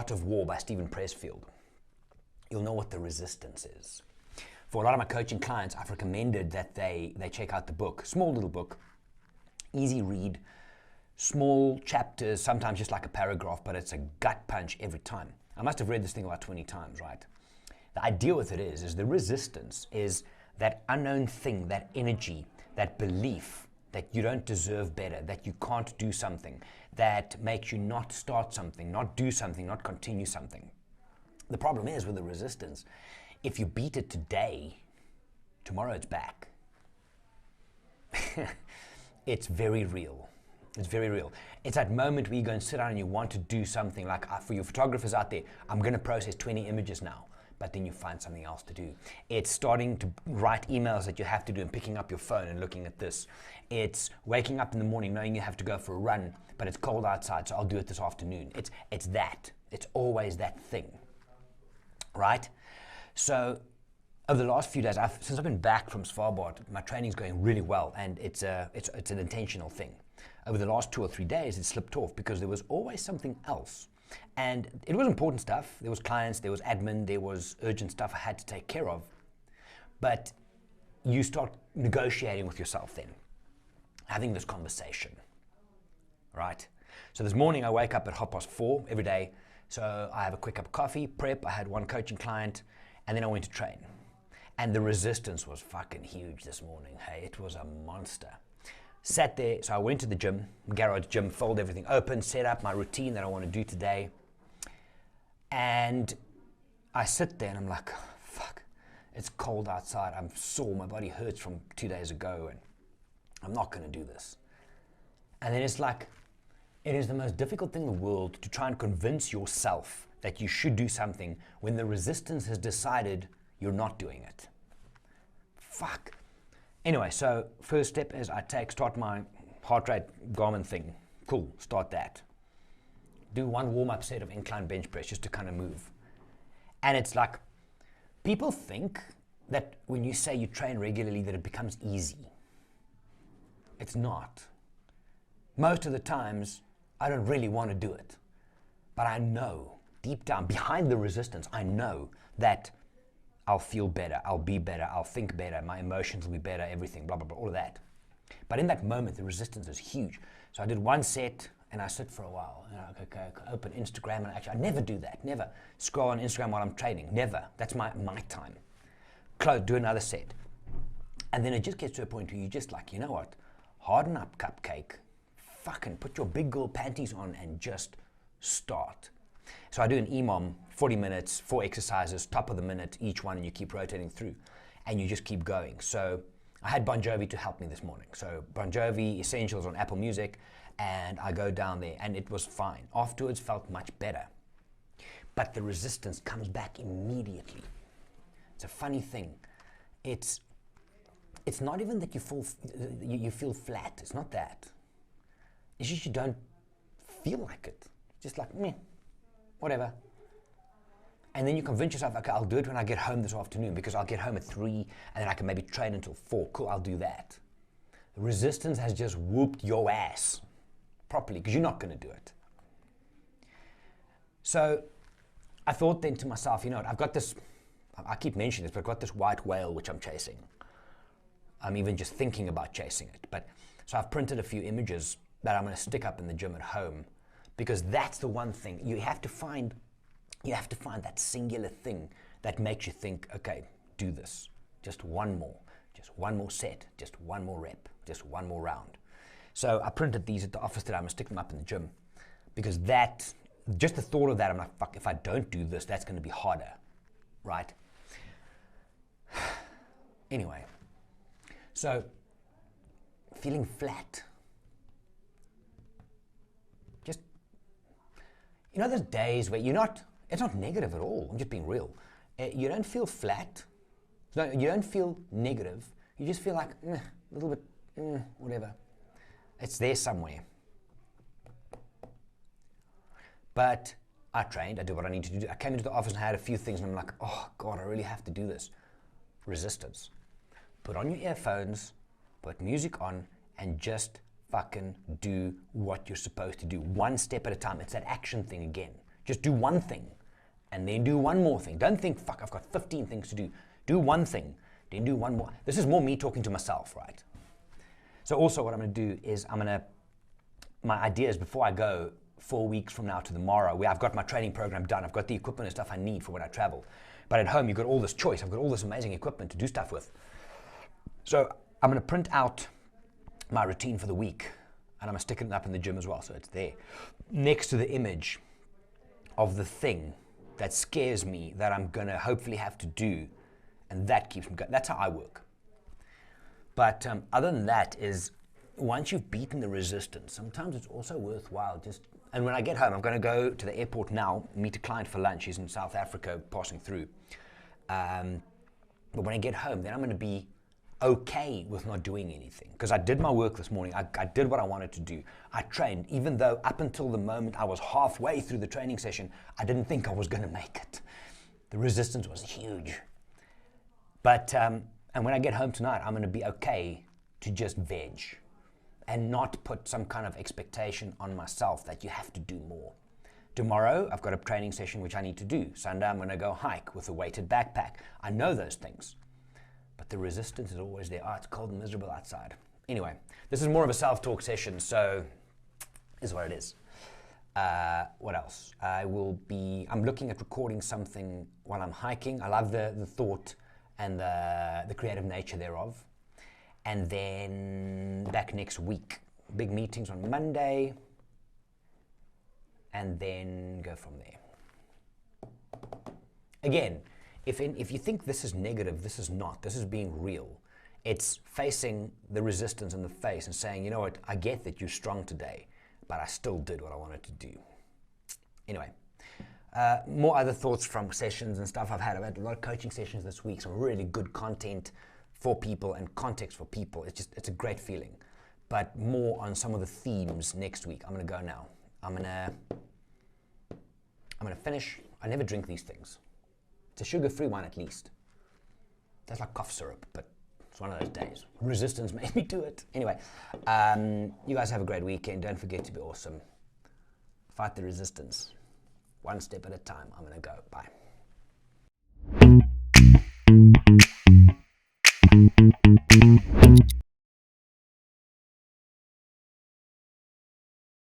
Art of War by Stephen Pressfield, you'll know what the resistance is. For a lot of my coaching clients, I've recommended that they check out the book. Small little book, easy read, small chapters, sometimes just like a paragraph, but it's a gut punch every time. I must have read this thing about 20 times, right? The idea with it is the resistance is that unknown thing, that energy, that belief that you don't deserve better, that you can't do something, that makes you not start something, not do something, not continue something. The problem is with the resistance, if you beat it today, tomorrow it's back. It's very real. It's very real. It's that moment where you go and sit down and you want to do something, like for your photographers out there, I'm going to process 20 images now, but then you find something else to do. It's starting to write emails that you have to do and picking up your phone and looking at this. It's waking up in the morning knowing you have to go for a run, but it's cold outside, so I'll do it this afternoon. It's that. It's always that thing, right? So over the last few days, since I've been back from Svalbard, my training's going really well, and it's an intentional thing. Over the last 2 or 3 days, it slipped off because there was always something else. And it was important stuff. There was clients, there was admin, there was urgent stuff I had to take care of. But you start negotiating with yourself then, having this conversation, right? So this morning I wake up at 4:30 every day. So I have a quick cup of coffee, prep, I had one coaching client, and then I went to train. And the resistance was fucking huge this morning. Hey, it was a monster. Sat there, so I went to the gym, garage gym, fold everything open, set up my routine that I want to do today. And I sit there and I'm like, oh, fuck, it's cold outside. I'm sore, my body hurts from 2 days ago, and I'm not going to do this. And then it's like, it is the most difficult thing in the world to try and convince yourself that you should do something when the resistance has decided you're not doing it. Fuck. Anyway, so first step is start my heart rate Garmin thing. Cool, start that. Do one warm-up set of incline bench press just to kind of move. And it's like, people think that when you say you train regularly that it becomes easy. It's not. Most of the times, I don't really want to do it. But I know, deep down, behind the resistance, I know that I'll feel better, I'll be better, I'll think better, my emotions will be better, everything, blah, blah, blah, all of that. But in that moment, the resistance is huge. So I did one set, and I sit for a while. You know, okay, open Instagram, and actually, I never do that, never. Scroll on Instagram while I'm training, never. That's my time. Close, do another set. And then it just gets to a point where you're just like, you know what? Harden up, cupcake. Fucking put your big girl panties on and just start. So I do an EMOM, 40 minutes, 4 exercises, top of the minute, each one, and you keep rotating through, and you just keep going. So I had Bon Jovi to help me this morning. So Bon Jovi Essentials on Apple Music, and I go down there, and it was fine. Afterwards, felt much better. But the resistance comes back immediately. It's a funny thing. It's not even that you feel flat. It's not that. It's just you don't feel like it. Just like, meh. Whatever. And then you convince yourself, okay, I'll do it when I get home this afternoon because I'll get home at 3 and then I can maybe train until 4. Cool, I'll do that. The resistance has just whooped your ass properly because you're not going to do it. So I thought then to myself, you know what, I've got this, I keep mentioning this, but I've got this white whale which I'm chasing. I'm even just thinking about chasing it. But so I've printed a few images that I'm going to stick up in the gym at home. Because that's the one thing you have to find that singular thing that makes you think, okay, do this. Just one more set, just one more rep, just one more round. So I printed these at the office today. I'm gonna stick them up in the gym because just the thought of that, I'm like, fuck, if I don't do this, that's gonna be harder, right? Anyway, so feeling flat. You know those days where it's not negative at all, I'm just being real. You don't feel flat, you don't feel negative, you just feel like, a little bit, whatever. It's there somewhere. But I trained, I did what I need to do. I came into the office and I had a few things and I'm like, oh God, I really have to do this. Resistance. Put on your earphones, put music on, and just fucking do what you're supposed to do. One step at a time. It's that action thing again. Just do one thing, and then do one more thing. Don't think, fuck, I've got 15 things to do. Do one thing, then do one more. This is more me talking to myself, right? So also what I'm going to do is my idea is before I go 4 weeks from now to tomorrow, where I've got my training program done, I've got the equipment and stuff I need for when I travel. But at home, you've got all this choice. I've got all this amazing equipment to do stuff with. So I'm going to print out my routine for the week, and I'm going to stick it up in the gym as well, so it's there. Next to the image of the thing that scares me that I'm going to hopefully have to do, and that keeps me going. That's how I work. But other than that is, once you've beaten the resistance, sometimes it's also worthwhile just, and when I get home, I'm going to go to the airport now, meet a client for lunch. He's in South Africa, passing through. But when I get home, then I'm going to be okay with not doing anything. Because I did my work this morning. I did what I wanted to do. I trained, even though up until the moment I was halfway through the training session, I didn't think I was going to make it. The resistance was huge. But, and when I get home tonight, I'm going to be okay to just veg and not put some kind of expectation on myself that you have to do more. Tomorrow, I've got a training session which I need to do. Sunday, I'm going to go hike with a weighted backpack. I know those things, but the resistance is always there. Oh, it's cold and miserable outside. Anyway, this is more of a self-talk session, so is what it is. What else? I'm looking at recording something while I'm hiking. I love the thought and the creative nature thereof. And then back next week, big meetings on Monday, and then go from there. Again, if you think this is negative, this is not. This is being real. It's facing the resistance in the face and saying, you know what, I get that you're strong today, but I still did what I wanted to do. Anyway, more other thoughts from sessions and stuff I've had. I've had a lot of coaching sessions this week, some really good content for people and context for people. It's a great feeling. But more on some of the themes next week. I'm gonna go now. I'm gonna finish. I never drink these things. It's a sugar-free one at least. That's like cough syrup, but it's one of those days. Resistance made me do it. Anyway, you guys have a great weekend. Don't forget to be awesome. Fight the resistance. One step at a time. I'm gonna go. Bye.